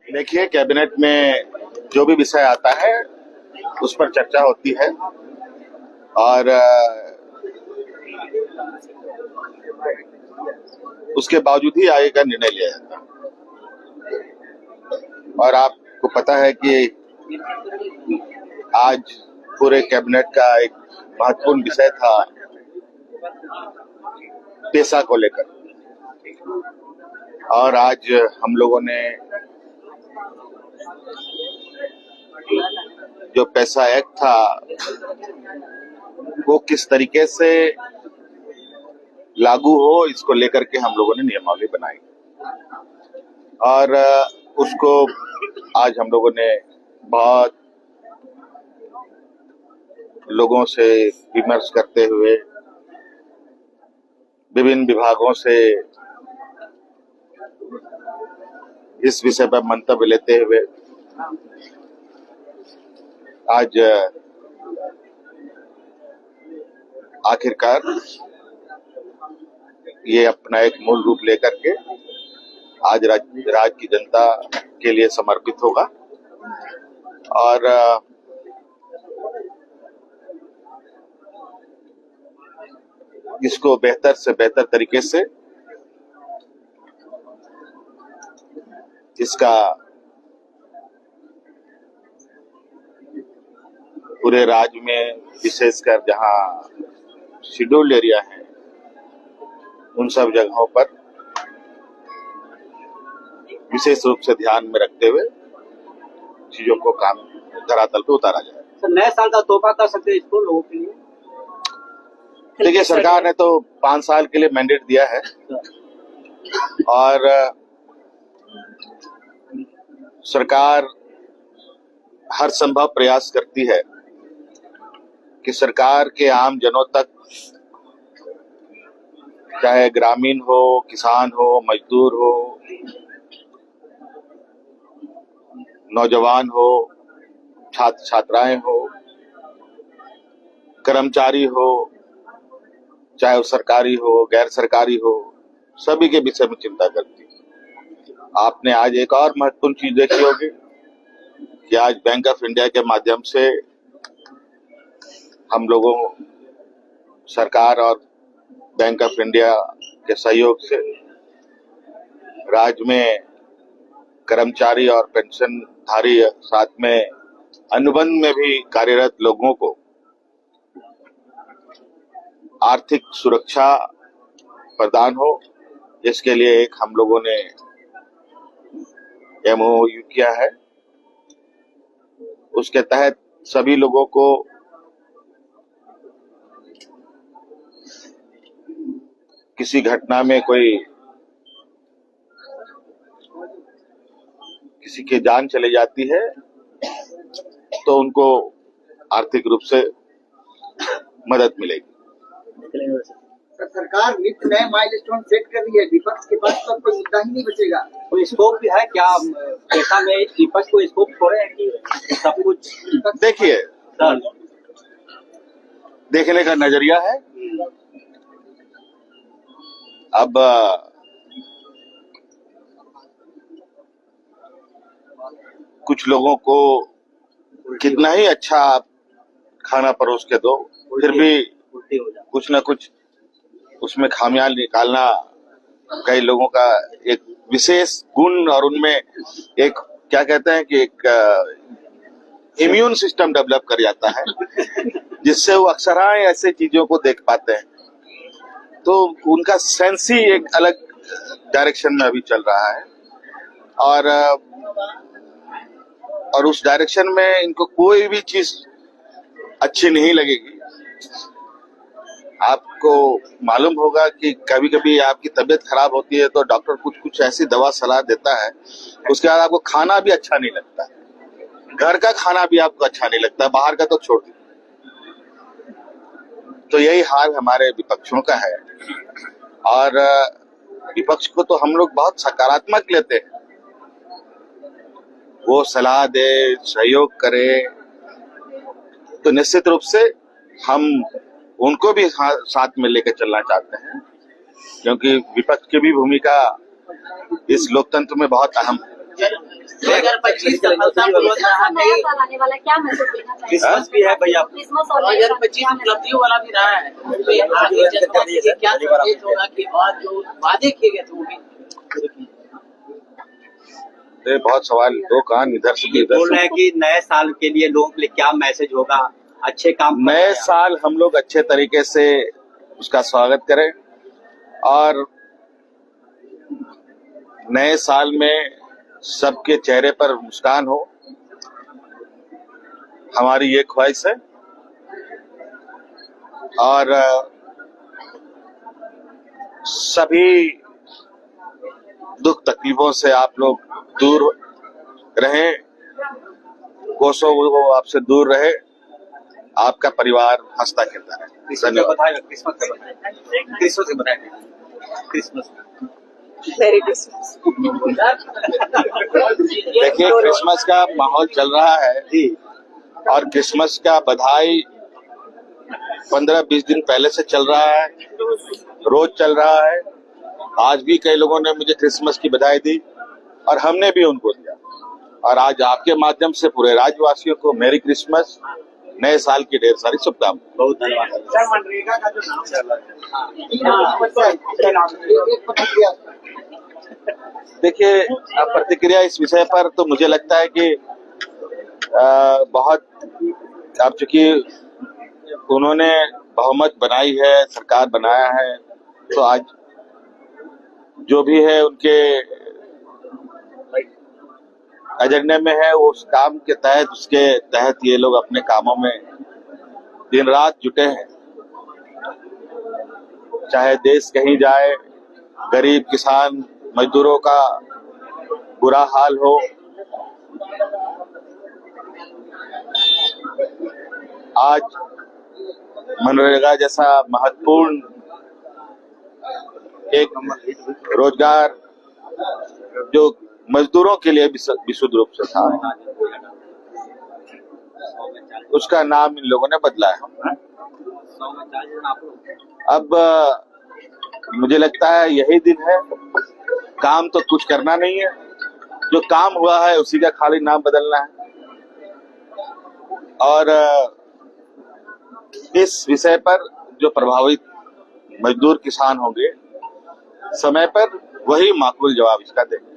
देखिए, कैबिनेट में जो भी विषय आता है उस पर चर्चा होती है और उसके बावजूद ही आगे का निर्णय लिया जाता है। और आपको पता है कि आज पूरे कैबिनेट का एक महत्वपूर्ण विषय था पेशा को लेकर, और आज हम लोगों ने जो पैसा एक्ट था वो किस तरीके से लागू हो, इसको लेकर के हम लोगों ने नियमावली बनाई और उसको आज हम लोगों ने बहुत लोगों से विमर्श करते हुए, विभिन्न विभागों से इस विषय पर मंतव्य लेते हुए आज आखिरकार ये अपना एक मूल रूप लेकर के आज राज्य की जनता के लिए समर्पित होगा और इसको बेहतर से बेहतर तरीके से इसका पूरे राज्य में, विशेषकर जहां शेड्यूल्ड एरिया है, उन सब जगहों पर विशेष रूप से ध्यान में रखते हुए चीजों को काम धरातल पे उतारा जाए। सर, नए साल का तोहफा कर सकते हैं इसको लोगों के लिए? देखिए, सरकार ने तो 5 साल के लिए मैंडेट दिया है और सरकार हर संभव प्रयास करती है कि सरकार के आम जनों तक, चाहे ग्रामीण हो, किसान हो, मजदूर हो, नौजवान हो, छात्र छात्राएं हो, कर्मचारी हो, चाहे वो सरकारी हो, गैर सरकारी हो, सभी के विषय में चिंता करती है। आपने आज एक और महत्वपूर्ण चीज देखी होगी कि आज बैंक ऑफ इंडिया के माध्यम से हम लोगों, सरकार और बैंक ऑफ इंडिया के सहयोग से राज्य में कर्मचारी और पेंशनधारी, साथ में अनुबंध में भी कार्यरत लोगों को आर्थिक सुरक्षा प्रदान हो, इसके लिए एक हम लोगों ने MOU किया है। उसके तहत सभी लोगों को किसी घटना में कोई किसी की जान चली जाती है तो उनको आर्थिक रूप से मदद मिलेगी। सरकार नित्य नए माइलस्टोन सेट कर रही है, विपक्ष के पास तो कोई मुद्दा ही नहीं बचेगा। कोई स्कोप भी है क्या पैसा में? विपक्ष को स्कोप छोड़े हैं कि सब कुछ? देखिए, देखने का नजरिया है। अब कुछ लोगों को कितना ही अच्छा खाना परोस के दो, फिर भी कुछ ना कुछ उसमें खामियां निकालना कई लोगों का एक विशेष गुण, और उनमें एक क्या कहते हैं कि एक इम्यून सिस्टम डेवलप कर जाता है जिससे वो अक्सर ऐसे चीजों को देख पाते हैं। तो उनका सेंस ही एक अलग डायरेक्शन में अभी चल रहा है और उस डायरेक्शन में इनको कोई भी चीज अच्छी नहीं लगेगी। आपको मालूम होगा कि कभी कभी आपकी तबीयत खराब होती है तो डॉक्टर कुछ ऐसी दवा सलाह देता है, उसके बाद आपको खाना भी अच्छा नहीं लगता, घर का खाना भी आपको अच्छा नहीं लगता, बाहर का तो छोड़ दीजिए। तो यही हाल हमारे विपक्षों का है और विपक्ष को तो हम लोग बहुत सकारात्मक लेते हैं। वो सलाह दे, सहयोग करे तो निश्चित रूप से हम उनको भी साथ में लेकर चलना चाहते हैं, क्योंकि विपक्ष की भी भूमिका इस लोकतंत्र में बहुत अहम है। 2025 सफलतापूर्वक रहा नया साल आने वाला है, क्या मैसेज देना चाहिए? क्रिसमस भी है भैया, क्रिसमस और नया साल 2025 उपलब्धियों वाला भी रहा है, तो आगे जनता के क्या संदेश होगा कि और जो वादे किए गए थे वो भी पूरे किए? ये बहुत सवाल, दो कान इधर से भी इधर बोल रहे से। हैं कि नए साल के लिए लोगों के लिए क्या मैसेज होगा, अच्छे काम नए साल हम लोग अच्छे तरीके से उसका स्वागत करें और नए साल में सबके चेहरे पर मुस्कान हो, हमारी ये ख्वाहिश है। और सभी दुख तकलीफों से आप लोग दूर रहें, कोसों वो आपसे दूर रहे, आपका परिवार हंसता खेलता रहे। धन्यवाद। क्रिसमस का बताएगा क्रिसमस मेरी क्रिसमस। देखिए, क्रिसमस का माहौल चल रहा है जी, और क्रिसमस का बधाई 15-20 दिन पहले से चल रहा है, रोज चल रहा है। आज भी कई लोगों ने मुझे क्रिसमस की बधाई दी और हमने भी उनको दिया। और आज आपके माध्यम से पूरे राज्यवासियों को मेरी क्रिसमस, नए साल की ढेर सारी शुभकामनाएं। बहुत धन्यवाद सर। मनरेगा का जो नाम चल रहा है, देखिए, प्रतिक्रिया इस विषय पर तो मुझे लगता है कि बहुत, अब चूंकि उन्होंने बहुमत बनाई है, सरकार बनाया है, तो आज जो भी है उनके एजेंडे में है, वो उस काम के तहत, उसके तहत ये लोग अपने कामों में दिन रात जुटे हैं। चाहे देश कहीं जाए, गरीब किसान मजदूरों का बुरा हाल हो, आज मनरेगा जैसा महत्वपूर्ण एक रोजगार जो मजदूरों के लिए विशुद्ध रूप से था, उसका नाम इन लोगों ने बदला है। अब मुझे लगता है यही दिन है, काम तो कुछ करना नहीं है, जो काम हुआ है उसी का खाली नाम बदलना है। और इस विषय पर जो प्रभावित मजदूर किसान होंगे, समय पर वही माकूल जवाब इसका देंगे।